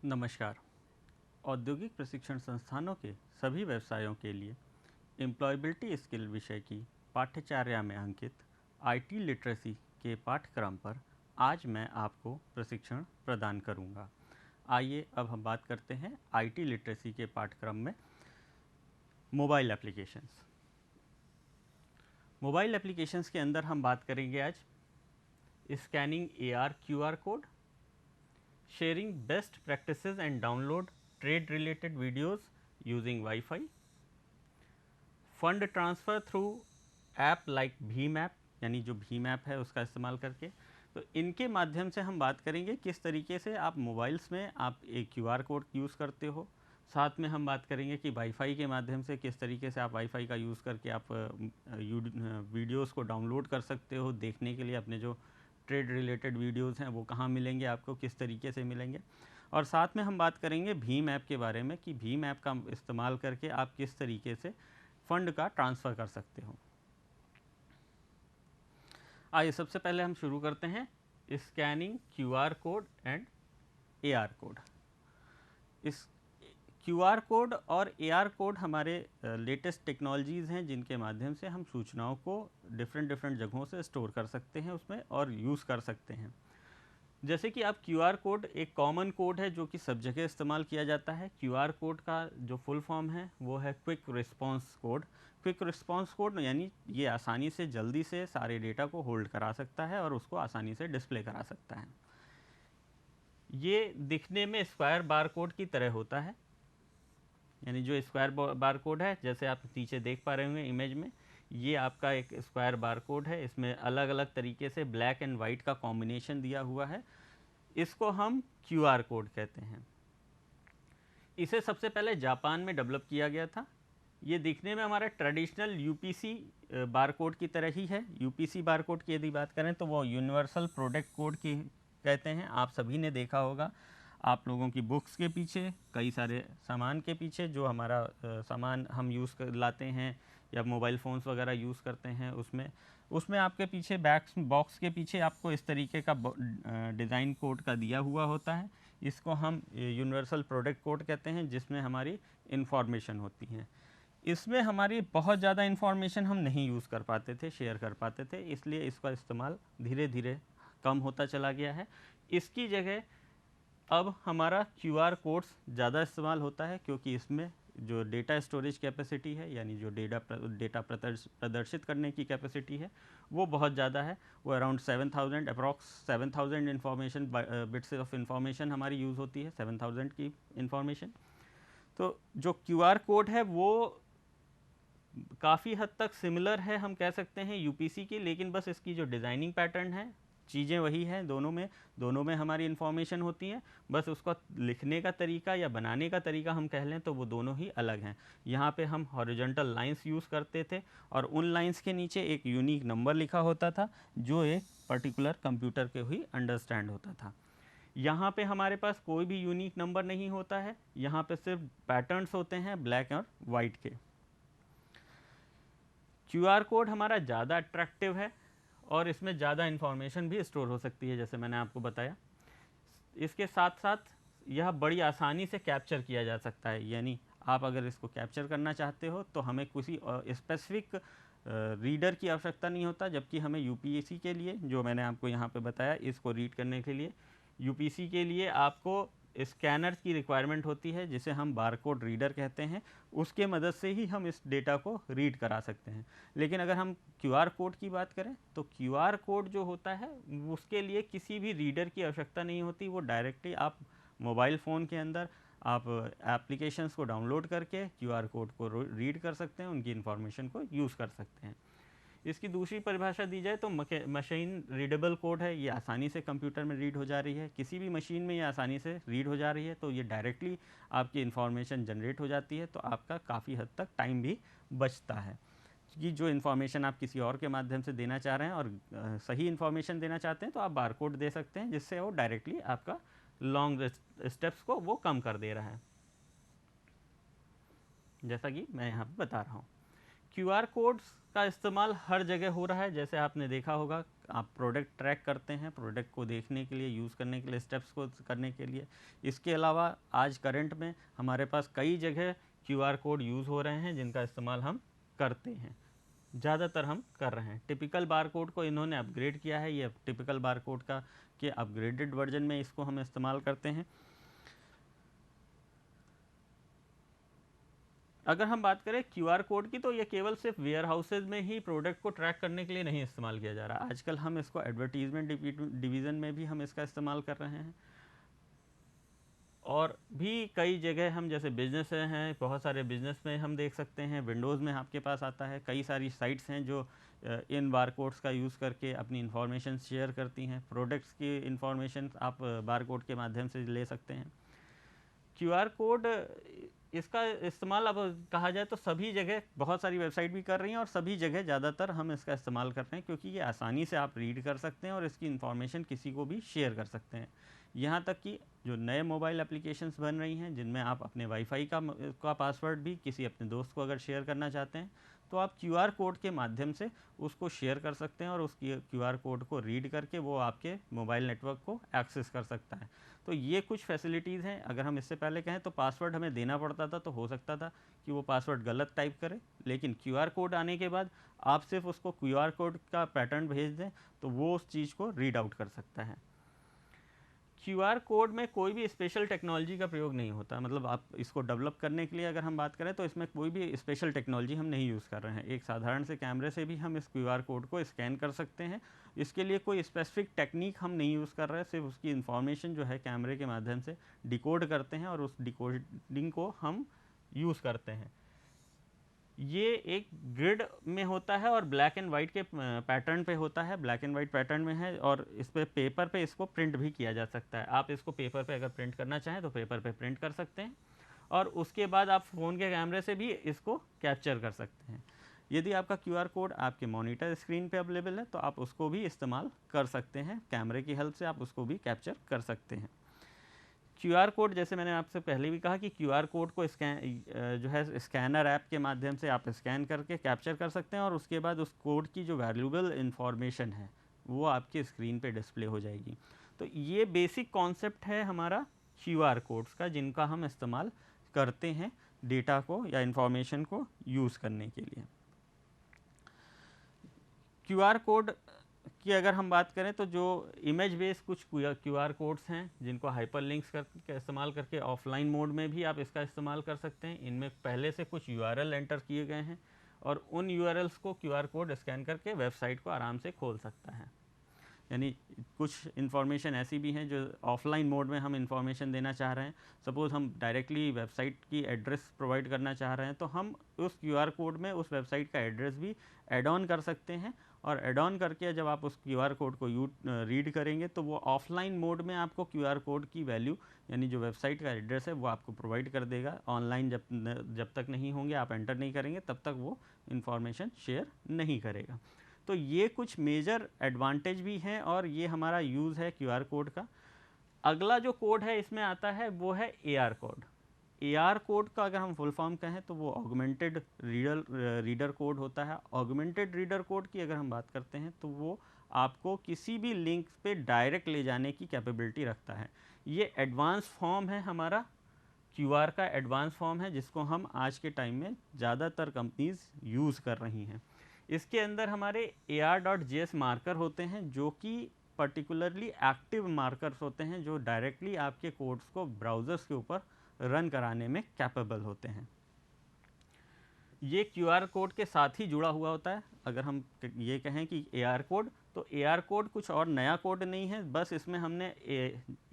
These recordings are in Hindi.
नमस्कार। औद्योगिक प्रशिक्षण संस्थानों के सभी व्यवसायों के लिए एम्प्लॉयबिलिटी स्किल विषय की पाठ्यचर्या में अंकित आईटी लिटरेसी के पाठ्यक्रम पर आज मैं आपको प्रशिक्षण प्रदान करूंगा। आइए अब हम बात करते हैं आईटी लिटरेसी के पाठ्यक्रम में मोबाइल एप्लीकेशंस। मोबाइल एप्लीकेशंस के अंदर हम बात करेंगे आज scanning AR QR code, sharing best practices and download trade related videos using Wi-Fi, fund transfer through app like Bhim app, यानी जो भीम ऐप है उसका इस्तेमाल करके। तो इनके माध्यम से हम बात करेंगे किस तरीके से आप मोबाइल्स में आप एक क्यूआर कोड यूज़ करते हो। साथ में हम बात करेंगे कि वाईफाई के माध्यम से किस तरीके से आप वाईफाई का यूज़ करके आप वीडियोस को डाउनलोड कर सकते हो देखने के लिए। अपने जो ट्रेड रिलेटेड वीडियोस हैं वो कहाँ मिलेंगे, आपको किस तरीके से मिलेंगे। और साथ में हम बात करेंगे भीम ऐप के बारे में कि भीम ऐप का इस्तेमाल करके आप किस तरीके से फ़ंड का ट्रांसफ़र कर सकते हो। आइए सबसे पहले हम शुरू करते हैं scanning QR code and AR code. इस क्यूआर कोड और एआर कोड हमारे लेटेस्ट टेक्नोलॉजीज़ हैं जिनके माध्यम से हम सूचनाओं को डिफरेंट जगहों से स्टोर कर सकते हैं उसमें और यूज़ कर सकते हैं। जैसे कि आप क्यूआर कोड एक कॉमन कोड है जो कि सब जगह इस्तेमाल किया जाता है। क्यूआर कोड का जो फुल फॉर्म है वो है quick response code. Quick response code यानी ये आसानी से जल्दी से सारे डेटा को होल्ड करा सकता है और उसको आसानी से डिस्प्ले करा सकता है। ये दिखने में स्क्वायर बार कोड की तरह होता है, यानी जो स्क्वायर बार कोड है जैसे आप नीचे देख पा रहे होंगे इमेज में, ये आपका एक स्क्वायर बार कोड है। इसमें अलग अलग तरीके से ब्लैक एंड वाइट का कॉम्बिनेशन दिया हुआ है। इसको हम क्यूआर कोड कहते हैं। इसे सबसे पहले जापान में डेवलप किया गया था। ये दिखने में हमारा ट्रेडिशनल यूपीसी बार कोड की तरह ही है। यूपीसी बार कोड की यदि बात करें तो वो यूनिवर्सल प्रोडक्ट कोड की कहते हैं। आप सभी ने देखा होगा आप लोगों की बुक्स के पीछे, कई सारे सामान के पीछे जो हमारा सामान हम यूज़ कर लाते हैं या मोबाइल फ़ोन्स वगैरह यूज़ करते हैं, उसमें आपके पीछे बॉक्स के पीछे आपको इस तरीके का डिज़ाइन कोड का दिया हुआ होता है। इसको हम यूनिवर्सल प्रोडक्ट कोड कहते हैं, जिसमें हमारी इन्फॉर्मेशन होती है। इसमें हमारी बहुत ज़्यादा इन्फॉर्मेशन हम नहीं यूज़ कर पाते थे, शेयर कर पाते थे, इसलिए इसका इस्तेमाल धीरे धीरे कम होता चला गया है। इसकी जगह अब हमारा क्यूआर कोड्स ज़्यादा इस्तेमाल होता है, क्योंकि इसमें जो डेटा स्टोरेज कैपेसिटी है, यानी जो डेटा प्रदर्शित करने की कैपेसिटी है वो बहुत ज़्यादा है। वो around 7000 approx 7000 information bits of information हमारी यूज़ होती है, 7000 की इन्फॉर्मेशन। तो जो क्यूआर कोड है वो काफ़ी हद तक सिमिलर है, हम कह सकते हैं यूपीसी की, लेकिन बस इसकी जो डिज़ाइनिंग पैटर्न है, चीज़ें वही हैं। दोनों में हमारी इन्फॉर्मेशन होती है, बस उसका लिखने का तरीका या बनाने का तरीका हम कह लें तो वो दोनों ही अलग हैं। यहाँ पे हम हॉरिजॉन्टल लाइंस यूज़ करते थे और उन लाइंस के नीचे एक यूनिक नंबर लिखा होता था जो एक पर्टिकुलर कंप्यूटर के ही अंडरस्टैंड होता था। यहाँ पे हमारे पास कोई भी यूनिक नंबर नहीं होता है, यहाँ पे सिर्फ पैटर्न्स होते हैं ब्लैक और वाइट के। क्यूआर कोड हमारा ज़्यादा अट्रैक्टिव है और इसमें ज़्यादा इन्फॉर्मेशन भी स्टोर हो सकती है, जैसे मैंने आपको बताया। इसके साथ साथ यह बड़ी आसानी से कैप्चर किया जा सकता है, यानी आप अगर इसको कैप्चर करना चाहते हो तो हमें किसी स्पेसिफिक रीडर की आवश्यकता नहीं होता, जबकि हमें यूपीसी के लिए, जो मैंने आपको यहाँ पे बताया, इसको रीड करने के लिए यूपीसी के लिए आपको स्कैनर की रिक्वायरमेंट होती है, जिसे हम बारकोड रीडर कहते हैं। उसके मदद से ही हम इस डेटा को रीड करा सकते हैं। लेकिन अगर हम क्यूआर कोड की बात करें तो क्यूआर कोड जो होता है उसके लिए किसी भी रीडर की आवश्यकता नहीं होती। वो डायरेक्टली आप मोबाइल फ़ोन के अंदर आप एप्लीकेशंस को डाउनलोड करके क्यूआर कोड को रीड कर सकते हैं, उनकी इन्फॉर्मेशन को यूज़ कर सकते हैं। इसकी दूसरी परिभाषा दी जाए तो मशीन रीडेबल कोड है। ये आसानी से कंप्यूटर में रीड हो जा रही है, किसी भी मशीन में ये आसानी से रीड हो जा रही है, तो ये डायरेक्टली आपकी इन्फॉर्मेशन जनरेट हो जाती है, तो आपका काफ़ी हद तक टाइम भी बचता है। कि जो इन्फॉर्मेशन आप किसी और के माध्यम से देना चाह रहे हैं और सही इन्फॉर्मेशन देना चाहते हैं तो आप बारकोड दे सकते हैं, जिससे वो डायरेक्टली आपका लॉन्ग स्टेप्स को वो कम कर दे रहा है, जैसा कि मैं यहाँ पर बता रहा हूँ। क्यूआर कोड्स इसका इस्तेमाल हर जगह हो रहा है। जैसे आपने देखा होगा, आप प्रोडक्ट ट्रैक करते हैं, प्रोडक्ट को देखने के लिए, यूज़ करने के लिए, स्टेप्स को करने के लिए। इसके अलावा आज करंट में हमारे पास कई जगह क्यूआर कोड यूज़ हो रहे हैं जिनका इस्तेमाल हम करते हैं, ज़्यादातर हम कर रहे हैं। टिपिकल बार कोड को इन्होंने अपग्रेड किया है, ये टिपिकल बार कोड का के अपग्रेडेड वर्जन में इसको हम इस्तेमाल करते हैं। अगर हम बात करें क्यूआर कोड की, तो ये केवल सिर्फ वेयर हाउसेज में ही प्रोडक्ट को ट्रैक करने के लिए नहीं इस्तेमाल किया जा रहा। आजकल हम इसको एडवर्टीजमेंट डिवीज़न में भी हम इसका इस्तेमाल कर रहे हैं, और भी कई जगह हम, जैसे बिजनेस हैं, बहुत सारे बिजनेस में हम देख सकते हैं, विंडोज़ में आपके पास आता है। कई सारी साइट्स हैं जो इन बार कोड्स का यूज़ करके अपनी इन्फॉर्मेशन शेयर करती हैं। प्रोडक्ट्स की इन्फॉर्मेशन आप बार कोड के माध्यम से ले सकते हैं। क्यूआर कोड, इसका इस्तेमाल अब कहा जाए तो सभी जगह बहुत सारी वेबसाइट भी कर रही हैं, और सभी जगह ज़्यादातर हम इसका इस्तेमाल कर रहे हैं, क्योंकि ये आसानी से आप रीड कर सकते हैं और इसकी इन्फॉर्मेशन किसी को भी शेयर कर सकते हैं। यहाँ तक कि जो नए मोबाइल एप्लीकेशंस बन रही हैं, जिनमें आप अपने वाईफाई का पासवर्ड भी किसी अपने दोस्त को अगर शेयर करना चाहते हैं, तो आप क्यूआर कोड के माध्यम से उसको शेयर कर सकते हैं, और उस क्यूआर कोड को रीड करके वो आपके मोबाइल नेटवर्क को एक्सेस कर सकता है। तो ये कुछ फैसिलिटीज़ हैं। अगर हम इससे पहले कहें तो पासवर्ड हमें देना पड़ता था, तो हो सकता था कि वो पासवर्ड गलत टाइप करे, लेकिन क्यूआर कोड आने के बाद आप सिर्फ उसको क्यूआर कोड का पैटर्न भेज दें तो वो उस चीज़ को रीड आउट कर सकता है। क्यूआर कोड में कोई भी स्पेशल टेक्नोलॉजी का प्रयोग नहीं होता। मतलब आप इसको डेवलप करने के लिए अगर हम बात करें तो इसमें कोई भी स्पेशल टेक्नोलॉजी हम नहीं यूज़ कर रहे हैं। एक साधारण से कैमरे से भी हम इस क्यूआर कोड को स्कैन कर सकते हैं। इसके लिए कोई स्पेसिफिक टेक्निक हम नहीं यूज़ कर रहे हैं, सिर्फ उसकी इन्फॉर्मेशन जो है कैमरे के माध्यम से डिकोड करते हैं, और उस डिकोडिंग को हम यूज़ करते हैं। ये एक ग्रिड में होता है और ब्लैक एंड वाइट के पैटर्न पे होता है, ब्लैक एंड वाइट पैटर्न में है, और इस पे पेपर पे इसको प्रिंट भी किया जा सकता है। आप इसको पेपर पे अगर प्रिंट करना चाहें तो पेपर पे प्रिंट कर सकते हैं, और उसके बाद आप फ़ोन के कैमरे से भी इसको कैप्चर कर सकते हैं। यदि आपका क्यूआर कोड आपके मॉनिटर स्क्रीन पे अवेलेबल है तो आप उसको भी इस्तेमाल कर सकते हैं, कैमरे की हेल्प से आप उसको भी कैप्चर कर सकते हैं। क्यूआर कोड, जैसे मैंने आपसे पहले भी कहा कि क्यूआर कोड को जो है स्कैनर ऐप के माध्यम से आप स्कैन करके कैप्चर कर सकते हैं, और उसके बाद उस कोड की जो वैल्यूएबल इन्फॉर्मेशन है वो आपके स्क्रीन पे डिस्प्ले हो जाएगी। तो ये बेसिक कॉन्सेप्ट है हमारा क्यूआर कोड्स का, जिनका हम इस्तेमाल करते हैं डेटा को या इन्फॉर्मेशन को यूज़ करने के लिए। क्यूआर कोड की अगर हम बात करें तो जो इमेज बेस्ड कुछ क्यूआर कोड्स हैं, जिनको हाइपर लिंक्स का इस्तेमाल करके ऑफलाइन मोड में भी आप इसका इस्तेमाल कर सकते हैं। इनमें पहले से कुछ यूआरएल एंटर किए गए हैं, और उन यूआरएल्स को क्यूआर कोड स्कैन करके वेबसाइट को आराम से खोल सकता है। यानी कुछ इन्फॉर्मेशन ऐसी भी हैं जो ऑफलाइन मोड में हम इन्फॉर्मेशन देना चाह रहे हैं। सपोज़ हम डायरेक्टली वेबसाइट की एड्रेस प्रोवाइड करना चाह रहे हैं, तो हम उस क्यूआर कोड में उस वेबसाइट का एड्रेस भी ऐड ऑन कर सकते हैं, और ऐड ऑन करके जब आप उस क्यूआर कोड को रीड करेंगे तो वो ऑफलाइन मोड में आपको क्यूआर कोड की वैल्यू, यानी जो वेबसाइट का एड्रेस है वो आपको प्रोवाइड कर देगा। ऑनलाइन जब तक नहीं होंगे, आप एंटर नहीं करेंगे, तब तक वो इन्फॉर्मेशन शेयर नहीं करेगा। तो ये कुछ मेजर एडवांटेज भी हैं, और ये हमारा यूज़ है क्यूआर कोड का। अगला जो कोड है इसमें आता है वो है एआर कोड। एआर कोड का अगर हम फुल फॉर्म कहें तो वो ऑगमेंटेड रीडर कोड होता है। ऑगमेंटेड रीडर कोड की अगर हम बात करते हैं तो वो आपको किसी भी लिंक पे डायरेक्ट ले जाने की कैपेबिलिटी रखता है। ये एडवांस फॉर्म है हमारा, क्यूआर का एडवांस फॉर्म है, जिसको हम आज के टाइम में ज़्यादातर कंपनीज़ यूज़ कर रही हैं। इसके अंदर हमारे AR.js मार्कर होते हैं, जो कि पर्टिकुलरली एक्टिव मार्कर्स होते हैं, जो डायरेक्टली आपके कोड्स को ब्राउज़र्स के ऊपर रन कराने में कैपेबल होते हैं। ये क्यूआर कोड के साथ ही जुड़ा हुआ होता है। अगर हम ये कहें कि AR कोड, तो AR कोड कुछ और नया कोड नहीं है, बस इसमें हमने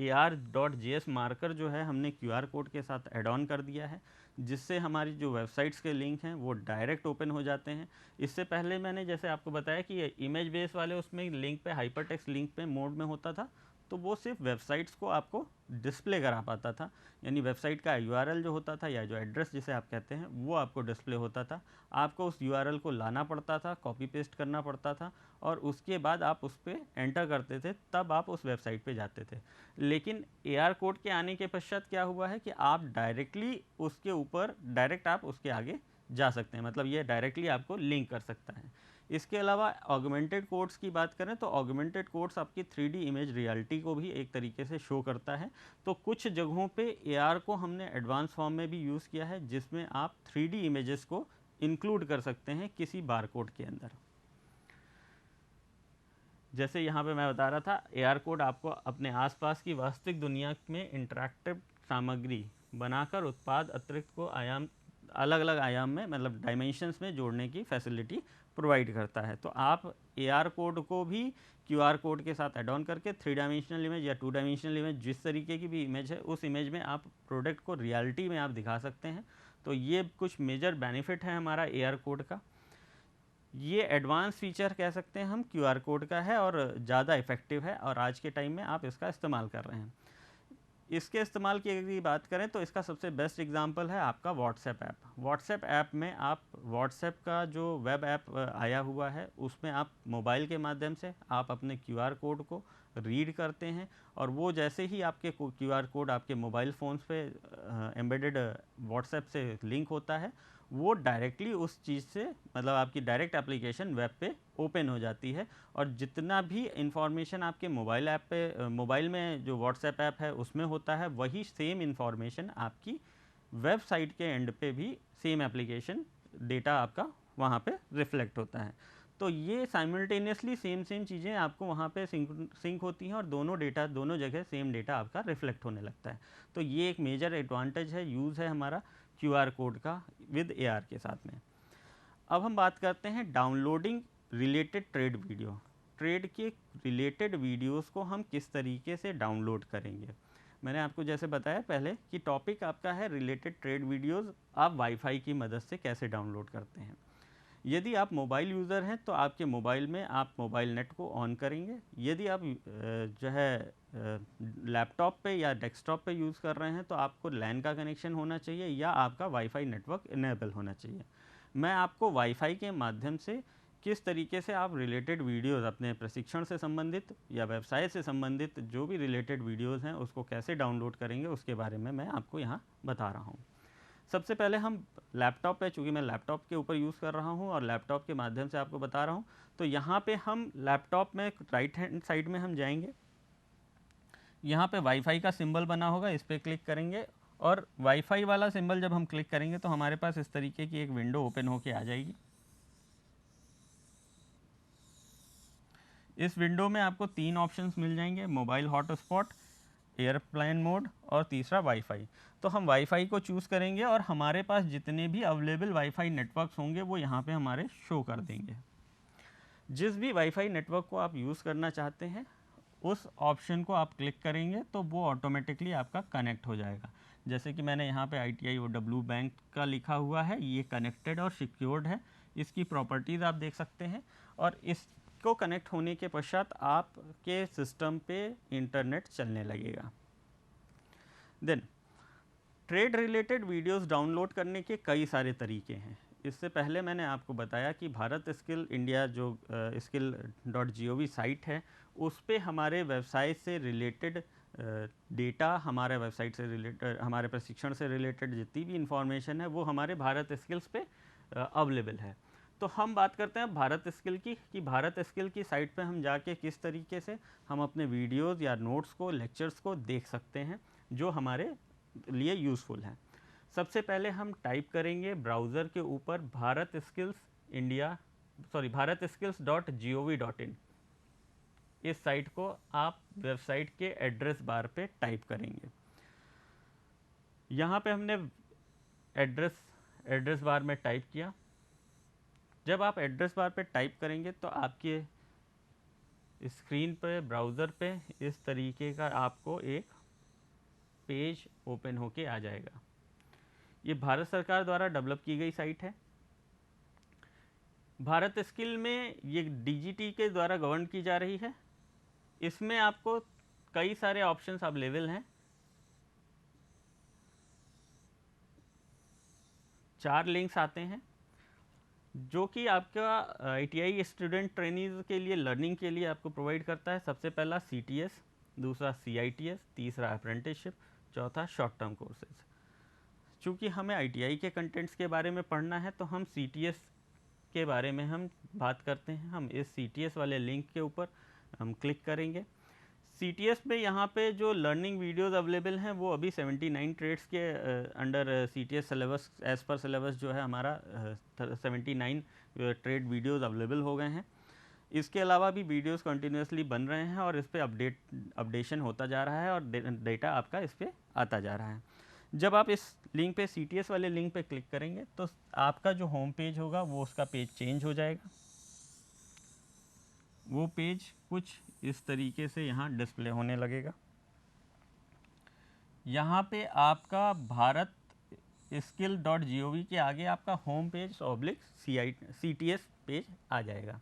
AR.js मार्कर जो है हमने क्यूआर कोड के साथ ऐड ऑन कर दिया है, जिससे हमारी जो वेबसाइट्स के लिंक हैं वो डायरेक्ट ओपन हो जाते हैं। इससे पहले मैंने जैसे आपको बताया कि इमेज बेस वाले उसमें लिंक पे, हाइपर टेक्स्ट लिंक पे मोड में होता था, तो वो सिर्फ वेबसाइट्स को आपको डिस्प्ले करा पाता था। यानी वेबसाइट का यूआरएल जो होता था, या जो एड्रेस जिसे आप कहते हैं, वो आपको डिस्प्ले होता था। आपको उस यूआरएल को लाना पड़ता था, कॉपी पेस्ट करना पड़ता था, और उसके बाद आप उस पर एंटर करते थे, तब आप उस वेबसाइट पे जाते थे। लेकिन AR कोड के आने के पश्चात क्या हुआ है कि आप डायरेक्टली उसके ऊपर, डायरेक्ट आप उसके आगे जा सकते हैं, मतलब ये डायरेक्टली आपको लिंक कर सकता है। इसके अलावा ऑगमेंटेड कोड्स की बात करें तो ऑगमेंटेड कोड्स आपकी 3D इमेज रियलिटी को भी एक तरीके से शो करता है। तो कुछ जगहों पे AR को हमने एडवांस फॉर्म में भी यूज़ किया है, जिसमें आप 3D इमेजेस को इंक्लूड कर सकते हैं किसी बारकोड के अंदर। जैसे यहाँ पे मैं बता रहा था, AR कोड आपको अपने आसपास की वास्तविक दुनिया में इंटरैक्टिव सामग्री बनाकर उत्पाद अतिरिक्त को आयाम, अलग अलग आयाम में, मतलब डायमेंशंस में जोड़ने की फैसिलिटी प्रोवाइड करता है। तो आप AR कोड को भी QR कोड के साथ एड ऑन करके 3 डायमेंशनल इमेज या 2 डायमेंशनल इमेज, जिस तरीके की भी इमेज है, उस इमेज में आप प्रोडक्ट को रियलिटी में आप दिखा सकते हैं। तो ये कुछ मेजर बेनिफिट है हमारा AR कोड का। ये एडवांस फीचर कह सकते हैं हम QR कोड का है और ज़्यादा इफ़ेक्टिव है, और आज के टाइम में आप इसका इस्तेमाल कर रहे हैं। इसके इस्तेमाल की अगर बात करें तो इसका सबसे बेस्ट एग्जांपल है आपका व्हाट्सएप ऐप। व्हाट्सएप ऐप में आप व्हाट्सएप का जो वेब ऐप आया हुआ है, उसमें आप मोबाइल के माध्यम से आप अपने QR कोड को रीड करते हैं, और वो जैसे ही आपके QR कोड आपके मोबाइल फ़ोन्स पे एम्बेडेड व्हाट्सएप से लिंक होता है, वो डायरेक्टली उस चीज़ से, मतलब आपकी डायरेक्ट एप्लीकेशन वेब पे ओपन हो जाती है, और जितना भी इंफॉर्मेशन आपके मोबाइल ऐप पे, मोबाइल में जो व्हाट्सएप ऐप है उसमें होता है, वही सेम इंफॉर्मेशन आपकी वेबसाइट के एंड पे भी सेम एप्लीकेशन डेटा आपका वहाँ पे रिफ्लेक्ट होता है। तो ये साइमल्टेनियसली सेम चीज़ें आपको वहाँ पे सिंक होती हैं, और दोनों डेटा, दोनों जगह सेम डेटा आपका रिफ्लेक्ट होने लगता है। तो ये एक मेजर एडवांटेज है, यूज़ है हमारा QR कोड का विद AR के साथ में। अब हम बात करते हैं downloading related trade video. Trade के रिलेटेड वीडियोस को हम किस तरीके से डाउनलोड करेंगे। मैंने आपको जैसे बताया पहले कि टॉपिक आपका है रिलेटेड ट्रेड वीडियोस, आप वाईफाई की मदद से कैसे डाउनलोड करते हैं। यदि आप मोबाइल यूज़र हैं तो आपके मोबाइल में आप मोबाइल नेट को ऑन करेंगे। यदि आप जो है लैपटॉप पे या डेस्कटॉप पे यूज़ कर रहे हैं तो आपको लैन का कनेक्शन होना चाहिए या आपका वाईफाई नेटवर्क इनेबल होना चाहिए। मैं आपको वाईफाई के माध्यम से किस तरीके से आप रिलेटेड वीडियोज़, अपने प्रशिक्षण से संबंधित या व्यवसाय से संबंधित जो भी रिलेटेड वीडियोज़ हैं उसको कैसे डाउनलोड करेंगे, उसके बारे में मैं आपको यहाँ बता रहा हूँ। सबसे पहले हम लैपटॉप पे, चूँकि मैं लैपटॉप के ऊपर यूज़ कर रहा हूँ और लैपटॉप के माध्यम से आपको बता रहा हूँ, तो यहाँ पे हम लैपटॉप में राइट हैंड साइड में हम जाएंगे। यहाँ पे वाईफाई का सिंबल बना होगा, इस पर क्लिक करेंगे, और वाईफाई वाला सिंबल जब हम क्लिक करेंगे तो हमारे पास इस तरीके की एक विंडो ओपन होके आ जाएगी। इस विंडो में आपको 3 ऑप्शंस मिल जाएंगे, मोबाइल हॉटस्पॉट, एयरप्लेन मोड और तीसरा वाईफाई। तो हम वाईफाई को चूज़ करेंगे और हमारे पास जितने भी अवेलेबल वाईफाई नेटवर्क्स होंगे वो यहाँ पे हमारे शो कर देंगे। जिस भी वाईफाई नेटवर्क को आप यूज़ करना चाहते हैं उस ऑप्शन को आप क्लिक करेंगे तो वो ऑटोमेटिकली आपका कनेक्ट हो जाएगा। जैसे कि मैंने यहाँ पे ITIOW बैंक का लिखा हुआ है, ये कनेक्टेड और सिक्योर्ड है। इसकी प्रॉपर्टीज़ आप देख सकते हैं, और इसको कनेक्ट होने के पश्चात आपके सिस्टम पे इंटरनेट चलने लगेगा। Then trade related videos download करने के कई सारे तरीके हैं। इससे पहले मैंने आपको बताया कि भारत स्किल इंडिया जो skill.gov साइट है, उस पे हमारे वेबसाइट से रिलेटेड डेटा, हमारे वेबसाइट से रिलेटेड, हमारे प्रशिक्षण से रिलेटेड जितनी भी इंफॉर्मेशन है वो हमारे भारत स्किल्स पे अवेलेबल है। तो हम बात करते हैं भारत स्किल की, कि भारत स्किल की साइट पे हम जाके किस तरीके से हम अपने वीडियोज़ या नोट्स को, लेक्चर्स को देख सकते हैं जो हमारे लिए यूज़फुल है। सबसे पहले हम टाइप करेंगे ब्राउज़र के ऊपर भारत स्किल्स.gov.in। इस साइट को आप वेबसाइट के एड्रेस बार पे टाइप करेंगे। यहाँ पे हमने एड्रेस बार में टाइप किया। जब आप एड्रेस बार पे टाइप करेंगे तो आपके स्क्रीन पे, ब्राउज़र पे इस तरीके का आपको एक पेज ओपन होके आ जाएगा। ये भारत सरकार द्वारा डेवलप की गई साइट है। भारत स्किल में ये DGT के द्वारा गवर्न की जा रही है। इसमें आपको कई सारे ऑप्शंस अवेलेबल हैं। 4 लिंक्स आते हैं जो कि आपका ITI स्टूडेंट ट्रेनीज़ के लिए लर्निंग के लिए आपको प्रोवाइड करता है। सबसे पहला CTS, दूसरा CITS, तीसरा अप्रेंटिसशिप, चौथा शॉर्ट टर्म कोर्सेज। चूँकि हमें ITI के कंटेंट्स के बारे में पढ़ना है तो हम CTS के बारे में हम बात करते हैं। हम इस CTS वाले लिंक के ऊपर हम क्लिक करेंगे। CTS में यहाँ पे जो लर्निंग वीडियोज़ अवेलेबल हैं वो अभी 79 ट्रेड्स के under CTS syllabus as per syllabus जो है हमारा 79 ट्रेड वीडियोज़ अवेलेबल हो गए हैं। इसके अलावा भी वीडियोस कंटिन्यूसली बन रहे हैं और इस पर अपडेशन होता जा रहा है और डेटा आपका इस पर आता जा रहा है। जब आप इस लिंक पे CTS वाले लिंक पे क्लिक करेंगे तो आपका जो होम पेज होगा वो उसका पेज चेंज हो जाएगा। वो पेज कुछ इस तरीके से यहाँ डिस्प्ले होने लगेगा। यहाँ पे आपका भारत skill.gov के आगे आपका होम पेज CTS पेज आ जाएगा।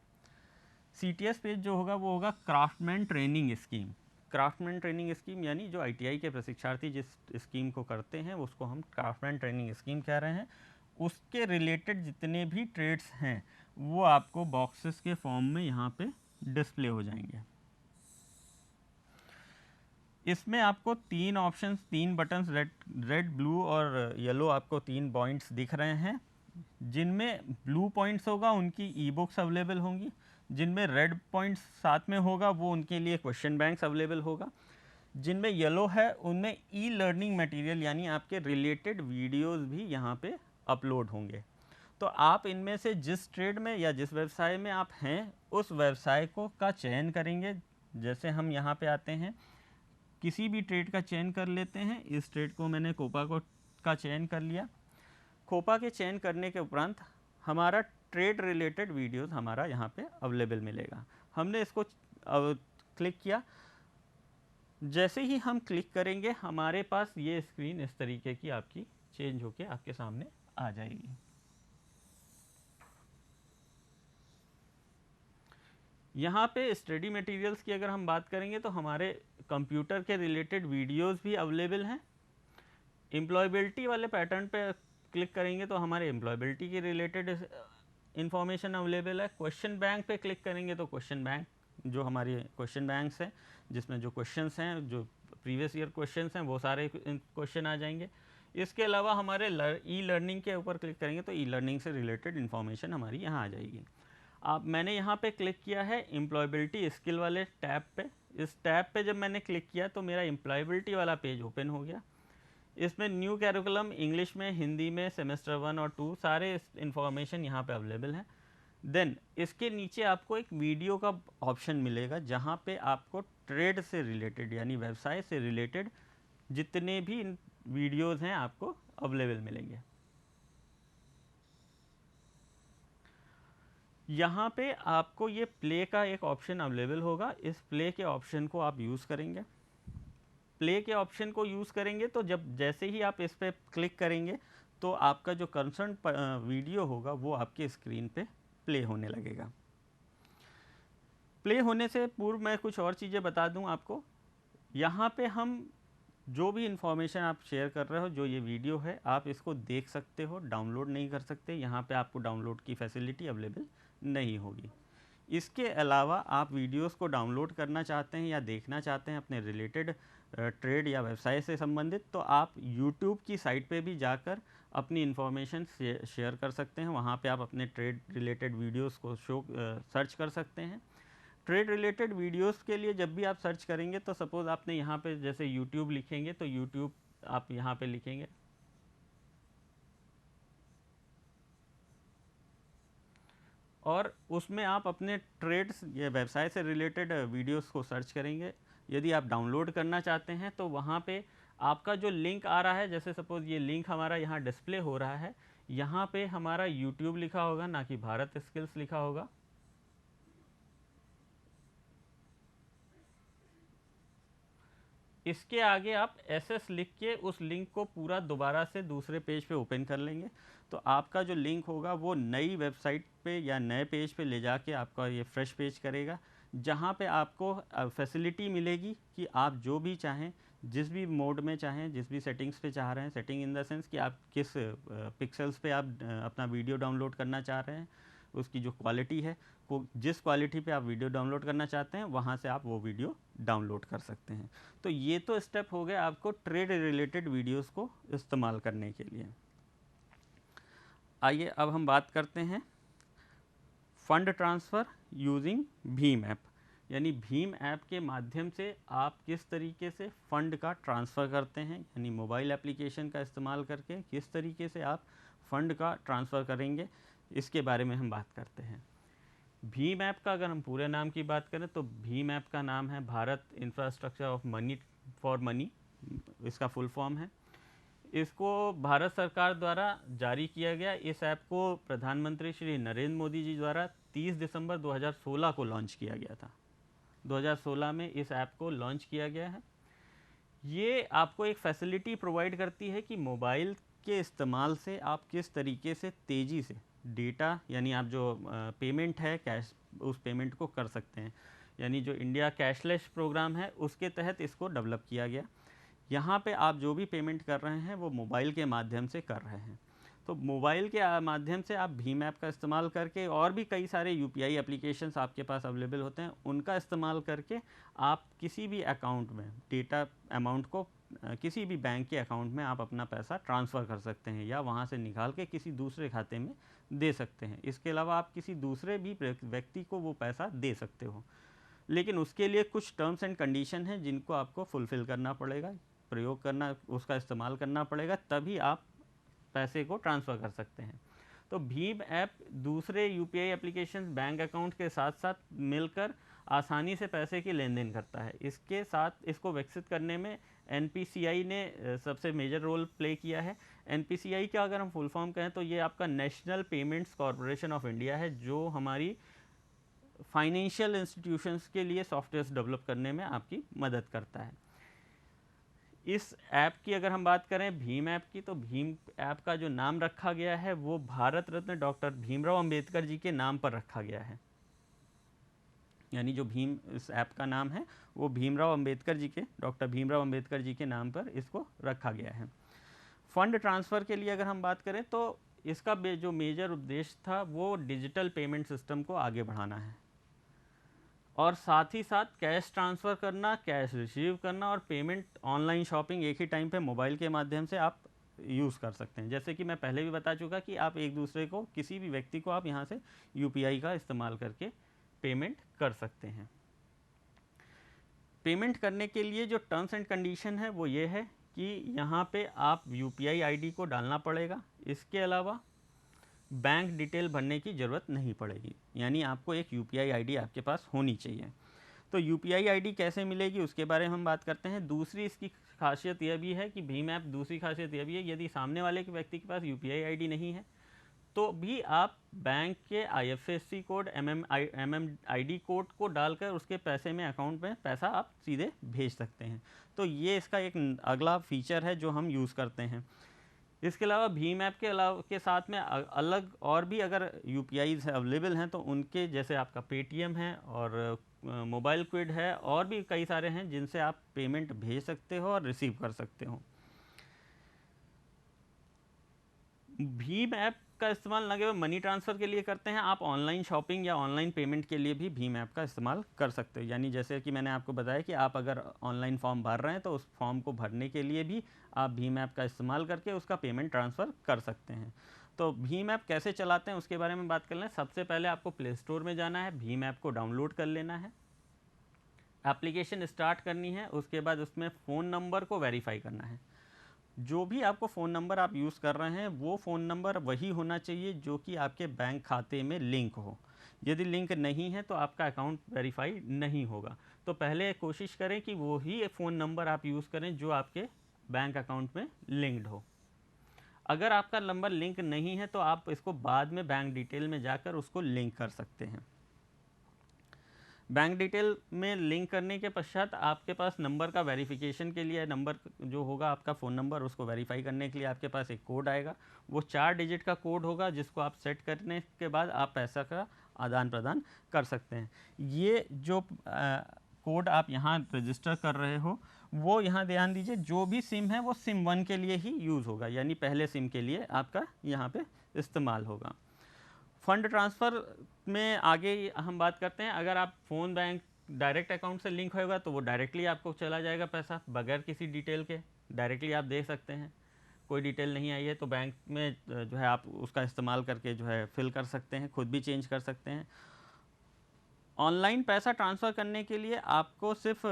CTS पेज जो होगा वो होगा craftsman training scheme. Craftsman training scheme यानी जो ITI के प्रशिक्षार्थी जिस स्कीम को करते हैं उसको हम क्राफ्टमैन ट्रेनिंग स्कीम कह रहे हैं। उसके रिलेटेड जितने भी ट्रेड्स हैं वो आपको बॉक्सेस के फॉर्म में यहाँ पे डिस्प्ले हो जाएंगे। इसमें आपको 3 ऑप्शंस, 3 बटन्स रेड ब्लू और येलो आपको 3 पॉइंट्स दिख रहे हैं। जिनमें ब्लू पॉइंट्स होगा उनकी ई बुक्स अवेलेबल होंगी, जिनमें रेड पॉइंट्स साथ में होगा वो उनके लिए क्वेश्चन बैंक्स अवेलेबल होगा, जिनमें येलो है उनमें ई लर्निंग मटेरियल यानी आपके रिलेटेड वीडियोस भी यहाँ पे अपलोड होंगे। तो आप इनमें से जिस ट्रेड में या जिस व्यवसाय में आप हैं उस व्यवसाय को का चयन करेंगे। जैसे हम यहाँ पे आते हैं, किसी भी ट्रेड का चयन कर लेते हैं। इस ट्रेड को मैंने कोपा का चयन कर लिया। कोपा के चयन करने के उपरांत हमारा ट्रेड रिलेटेड वीडियोस हमारा यहाँ पे अवेलेबल मिलेगा। हमने इसको क्लिक किया। जैसे ही हम क्लिक करेंगे हमारे पास ये स्क्रीन इस तरीके की आपकी चेंज होके आपके सामने आ जाएगी। यहाँ पे स्टडी मटेरियल्स की अगर हम बात करेंगे तो हमारे कंप्यूटर के रिलेटेड वीडियोस भी अवेलेबल हैं। एम्प्लॉयबिलिटी वाले पैटर्न पे क्लिक करेंगे तो हमारे एम्प्लॉयबिलिटी के रिलेटेड इंफॉर्मेशन अवेलेबल है। क्वेश्चन बैंक पे क्लिक करेंगे तो क्वेश्चन बैंक जो हमारी क्वेश्चन बैंक्स हैं जिसमें जो क्वेश्चंस हैं, जो प्रीवियस ईयर क्वेश्चंस हैं वो सारे क्वेश्चन आ जाएंगे। इसके अलावा हमारे ई लर्निंग के ऊपर क्लिक करेंगे तो ई लर्निंग से रिलेटेड इन्फॉर्मेशन हमारी यहाँ आ जाएगी। मैंने यहाँ पे क्लिक किया है एम्प्लॉयबिलिटी स्किल वाले टैब पे। इस टैब पे जब मैंने क्लिक किया तो मेरा एम्प्लॉयबिलिटी वाला पेज ओपन हो गया। इसमें न्यू कैरिकुलम इंग्लिश में, हिंदी में, सेमेस्टर 1 और 2 सारे इन्फॉर्मेशन यहाँ पे अवेलेबल हैं। देन इसके नीचे आपको एक वीडियो का ऑप्शन मिलेगा जहाँ पे आपको ट्रेड से रिलेटेड यानी व्यवसाय से रिलेटेड जितने भी वीडियोज़ हैं आपको अवेलेबल मिलेंगे। यहाँ पे आपको ये प्ले का एक ऑप्शन अवेलेबल होगा। इस प्ले के ऑप्शन को आप यूज़ करेंगे। प्ले के ऑप्शन को यूज़ करेंगे तो जब जैसे ही आप इस पर क्लिक करेंगे तो आपका जो कंसर्न वीडियो होगा वो आपके स्क्रीन पे प्ले होने लगेगा। प्ले होने से पूर्व मैं कुछ और चीज़ें बता दूं आपको। यहाँ पे हम जो भी इंफॉर्मेशन आप शेयर कर रहे हो, जो ये वीडियो है, आप इसको देख सकते हो, डाउनलोड नहीं कर सकते। यहाँ पे आपको डाउनलोड की फैसिलिटी अवेलेबल नहीं होगी। इसके अलावा आप वीडियोस को डाउनलोड करना चाहते हैं या देखना चाहते हैं अपने रिलेटेड ट्रेड या व्यवसाय से संबंधित, तो आप यूट्यूब की साइट पे भी जाकर अपनी इन्फॉर्मेशन शेयर कर सकते हैं। वहाँ पे आप अपने ट्रेड रिलेटेड वीडियोस को सर्च कर सकते हैं। ट्रेड रिलेटेड वीडियोस के लिए जब भी आप सर्च करेंगे तो सपोज़ आपने यहाँ पे जैसे यूट्यूब लिखेंगे तो यूट्यूब आप यहाँ पे लिखेंगे और उसमें आप अपने ट्रेड्स या व्यवसाय से रिलेटेड वीडियोस को सर्च करेंगे। यदि आप डाउनलोड करना चाहते हैं तो वहाँ पे आपका जो लिंक आ रहा है, जैसे सपोज़ ये लिंक हमारा यहाँ डिस्प्ले हो रहा है, यहाँ पे हमारा यूट्यूब लिखा होगा, ना कि भारत स्किल्स लिखा होगा। इसके आगे आप SS लिख के उस लिंक को पूरा दोबारा से दूसरे पेज पे ओपन कर लेंगे तो आपका जो लिंक होगा वो नई वेबसाइट पे या नए पेज पे ले जाके आपका ये फ्रेश पेज करेगा, जहाँ पे आपको फैसिलिटी मिलेगी कि आप जो भी चाहें, जिस भी मोड में चाहें, जिस भी सेटिंग्स पे चाह रहे हैं, सेटिंग इन द सेंस कि आप किस पिक्सल्स पे आप अपना वीडियो डाउनलोड करना चाह रहे हैं, उसकी जो क्वालिटी है, को जिस क्वालिटी पे आप वीडियो डाउनलोड करना चाहते हैं वहाँ से आप वो वीडियो डाउनलोड कर सकते हैं। तो ये तो स्टेप हो गए आपको ट्रेड रिलेटेड वीडियोस को इस्तेमाल करने के लिए। आइए अब हम बात करते हैं fund transfer using Bhim app, यानी भीम ऐप के माध्यम से आप किस तरीके से फ़ंड का ट्रांसफ़र करते हैं, यानी मोबाइल एप्लीकेशन का इस्तेमाल करके किस तरीके से आप फ़ंड का ट्रांसफ़र करेंगे, इसके बारे में हम बात करते हैं। भीम ऐप का अगर हम पूरे नाम की बात करें तो भीम ऐप का नाम है Bharat infrastructure of money for money, इसका फुल फॉर्म है। इसको भारत सरकार द्वारा जारी किया गया। इस ऐप को प्रधानमंत्री श्री नरेंद्र मोदी जी द्वारा 30 दिसंबर 2016 को लॉन्च किया गया था। 2016 में इस ऐप को लॉन्च किया गया है। ये आपको एक फैसिलिटी प्रोवाइड करती है कि मोबाइल के इस्तेमाल से आप किस तरीके से तेज़ी से डेटा, यानी आप जो पेमेंट है कैश, उस पेमेंट को कर सकते हैं। यानी जो इंडिया कैशलेस प्रोग्राम है उसके तहत इसको डेवलप किया गया। यहाँ पे आप जो भी पेमेंट कर रहे हैं वो मोबाइल के माध्यम से कर रहे हैं। तो मोबाइल के माध्यम से आप भीम ऐप का इस्तेमाल करके, और भी कई सारे यूपीआई एप्लीकेशंस आपके पास अवेलेबल होते हैं, उनका इस्तेमाल करके आप किसी भी अकाउंट में डेटा अमाउंट को किसी भी बैंक के अकाउंट में आप अपना पैसा ट्रांसफ़र कर सकते हैं या वहाँ से निकाल के किसी दूसरे खाते में दे सकते हैं। इसके अलावा आप किसी दूसरे भी व्यक्ति को वो पैसा दे सकते हो, लेकिन उसके लिए कुछ टर्म्स एंड कंडीशन हैं जिनको आपको फुलफ़िल करना पड़ेगा, प्रयोग करना, उसका इस्तेमाल करना पड़ेगा, तभी आप पैसे को ट्रांसफ़र कर सकते हैं। तो भीम ऐप दूसरे यूपीआई एप्लीकेशन बैंक अकाउंट के साथ साथ मिलकर आसानी से पैसे की लेन देन करता है। इसके साथ इसको विकसित करने में एनपीसीआई ने सबसे मेजर रोल प्ले किया है। एनपीसीआई का अगर हम फुल फॉर्म कहें तो ये आपका national payments corporation of India है, जो हमारी फाइनेंशियल इंस्टीट्यूशंस के लिए सॉफ्टवेयर डेवलप करने में आपकी मदद करता है। इस ऐप की अगर हम बात करें भीम ऐप की, तो भीम ऐप का जो नाम रखा गया है वो भारत रत्न डॉक्टर भीमराव अंबेडकर जी के नाम पर रखा गया है। यानी जो भीम इस ऐप का नाम है वो भीमराव अंबेडकर जी के, डॉक्टर भीमराव अंबेडकर जी के नाम पर इसको रखा गया है। फंड ट्रांसफ़र के लिए अगर हम बात करें तो इसका जो मेजर उद्देश्य था वो डिजिटल पेमेंट सिस्टम को आगे बढ़ाना है, और साथ ही साथ कैश ट्रांसफ़र करना, कैश रिसीव करना और पेमेंट, ऑनलाइन शॉपिंग एक ही टाइम पे मोबाइल के माध्यम से आप यूज़ कर सकते हैं। जैसे कि मैं पहले भी बता चुका कि आप एक दूसरे को, किसी भी व्यक्ति को आप यहाँ से यूपीआई का इस्तेमाल करके पेमेंट कर सकते हैं। पेमेंट करने के लिए जो टर्म्स एंड कंडीशन है वो ये है कि यहाँ पे आप यूपीआई आईडी को डालना पड़ेगा। इसके अलावा बैंक डिटेल भरने की ज़रूरत नहीं पड़ेगी, यानी आपको एक यूपीआई आईडी आपके पास होनी चाहिए। तो यूपीआई आईडी कैसे मिलेगी उसके बारे में हम बात करते हैं। दूसरी इसकी खासियत यह भी है कि भीम ऐप, दूसरी खासियत यह भी है, यदि सामने वाले के व्यक्ति के पास यूपीआई आईडी नहीं है तो भी आप बैंक के आईएफएससी कोड, एमएमआईडी कोड को डालकर उसके पैसे में, अकाउंट में पैसा आप सीधे भेज सकते हैं। तो ये इसका एक अगला फीचर है जो हम यूज़ करते हैं। इसके अलावा भीम ऐप के साथ में अलग और भी अगर यूपीआईज अवेलेबल हैं तो उनके, जैसे आपका पेटीएम है और मोबाइल क्विड है, और भी कई सारे हैं जिनसे आप पेमेंट भेज सकते हो और रिसीव कर सकते हो। भीम ऐप का इस्तेमाल न केवल मनी ट्रांसफ़र के लिए करते हैं, आप ऑनलाइन शॉपिंग या ऑनलाइन पेमेंट के लिए भी भीम ऐप का इस्तेमाल कर सकते हो। यानी जैसे कि मैंने आपको बताया कि आप अगर ऑनलाइन फॉर्म भर रहे हैं तो उस फॉर्म को भरने के लिए भी आप भीम ऐप का इस्तेमाल करके उसका पेमेंट ट्रांसफ़र कर सकते हैं। तो भीम ऐप कैसे चलाते हैं उसके बारे में बात कर लें। सबसे पहले आपको प्ले स्टोर में जाना है, भीम ऐप को डाउनलोड कर लेना है, एप्लीकेशन स्टार्ट करनी है, उसके बाद उसमें फ़ोन नंबर को वेरीफाई करना है। जो भी आपको फ़ोन नंबर आप यूज़ कर रहे हैं वो फ़ोन नंबर वही होना चाहिए जो कि आपके बैंक खाते में लिंक हो। यदि लिंक नहीं है तो आपका अकाउंट वेरीफाई नहीं होगा। तो पहले कोशिश करें कि वो ही फ़ोन नंबर आप यूज़ करें जो आपके बैंक अकाउंट में लिंक्ड हो। अगर आपका नंबर लिंक नहीं है तो आप इसको बाद में बैंक डिटेल में जाकर उसको लिंक कर सकते हैं। बैंक डिटेल में लिंक करने के पश्चात आपके पास नंबर का वेरिफिकेशन के लिए, नंबर जो होगा आपका फ़ोन नंबर, उसको वेरीफाई करने के लिए आपके पास एक कोड आएगा। वो 4 डिजिट का कोड होगा जिसको आप सेट करने के बाद आप पैसा का आदान प्रदान कर सकते हैं। ये जो कोड आप यहाँ रजिस्टर कर रहे हो वो यहाँ ध्यान दीजिए, जो भी सिम है वो सिम 1 के लिए ही यूज़ होगा, यानी पहले सिम के लिए आपका यहाँ पे इस्तेमाल होगा। फंड ट्रांसफ़र में आगे हम बात करते हैं। अगर आप फ़ोन बैंक डायरेक्ट अकाउंट से लिंक होएगा तो वो डायरेक्टली आपको चला जाएगा पैसा, बगैर किसी डिटेल के डायरेक्टली आप दे सकते हैं। कोई डिटेल नहीं आई है तो बैंक में जो है आप उसका इस्तेमाल करके जो है फिल कर सकते हैं, खुद भी चेंज कर सकते हैं। ऑनलाइन पैसा ट्रांसफ़र करने के लिए आपको सिर्फ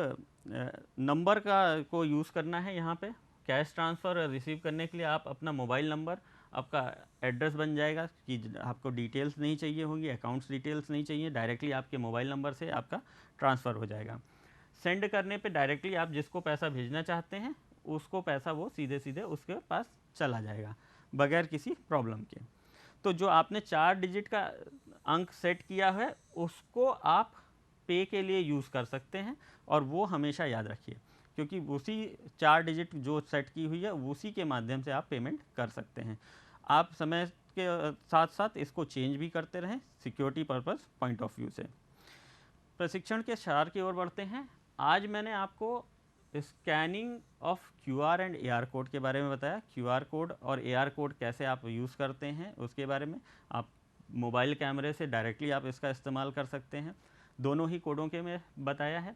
नंबर को यूज़ करना है। यहाँ पे कैश ट्रांसफ़र रिसीव करने के लिए आप अपना मोबाइल नंबर, आपका एड्रेस बन जाएगा कि आपको डिटेल्स नहीं चाहिए होंगी, अकाउंट्स डिटेल्स नहीं चाहिए, डायरेक्टली आपके मोबाइल नंबर से आपका ट्रांसफ़र हो जाएगा। सेंड करने पे डायरेक्टली आप जिसको पैसा भेजना चाहते हैं उसको पैसा वो सीधे सीधे उसके पास चला जाएगा बगैर किसी प्रॉब्लम के। तो जो आपने 4 डिजिट का अंक सेट किया है उसको आप पे के लिए यूज़ कर सकते हैं, और वो हमेशा याद रखिए, क्योंकि उसी 4 डिजिट जो सेट की हुई है उसी के माध्यम से आप पेमेंट कर सकते हैं। आप समय के साथ साथ इसको चेंज भी करते रहें security purpose point of view से। प्रशिक्षण के सार की ओर बढ़ते हैं। आज मैंने आपको scanning of QR and AR code के बारे में बताया। क्यूआर कोड और एआर कोड कैसे आप यूज़ करते हैं उसके बारे में। आप मोबाइल कैमरे से डायरेक्टली आप इसका इस्तेमाल कर सकते हैं, दोनों ही कोडों के में बताया है।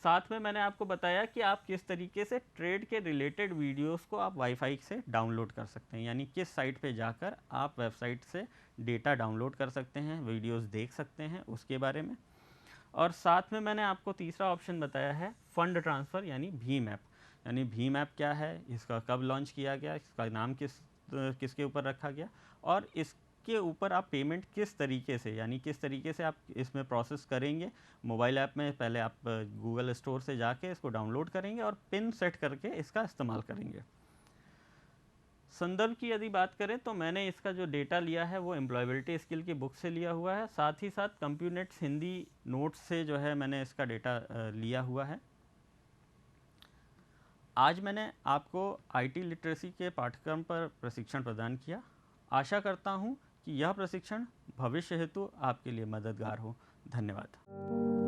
साथ में मैंने आपको बताया कि आप किस तरीके से ट्रेड के रिलेटेड वीडियोस को आप वाईफाई से डाउनलोड कर सकते हैं, यानी किस साइट पे जाकर आप वेबसाइट से डेटा डाउनलोड कर सकते हैं, वीडियोस देख सकते हैं, उसके बारे में। और साथ में मैंने आपको तीसरा ऑप्शन बताया है फंड ट्रांसफ़र यानी भीम ऐप। यानी भीम ऐप क्या है, इसका कब लॉन्च किया गया, इसका नाम किसके ऊपर रखा गया, और इसके ऊपर आप पेमेंट किस तरीके से, यानी किस तरीके से आप इसमें प्रोसेस करेंगे। मोबाइल ऐप में पहले आप गूगल स्टोर से जाके इसको डाउनलोड करेंगे और पिन सेट करके इसका इस्तेमाल करेंगे। संदर्भ की यदि बात करें तो मैंने इसका जो डेटा लिया है वो एम्प्लॉयबिलिटी स्किल की बुक से लिया हुआ है, साथ ही साथ कंप्यूनेट्स हिंदी नोट्स से जो है मैंने इसका डेटा लिया हुआ है। आज मैंने आपको आईटी लिटरेसी के पाठ्यक्रम पर प्रशिक्षण प्रदान किया। आशा करता हूँ कि यह प्रशिक्षण भविष्य हेतु आपके लिए मददगार हो। धन्यवाद।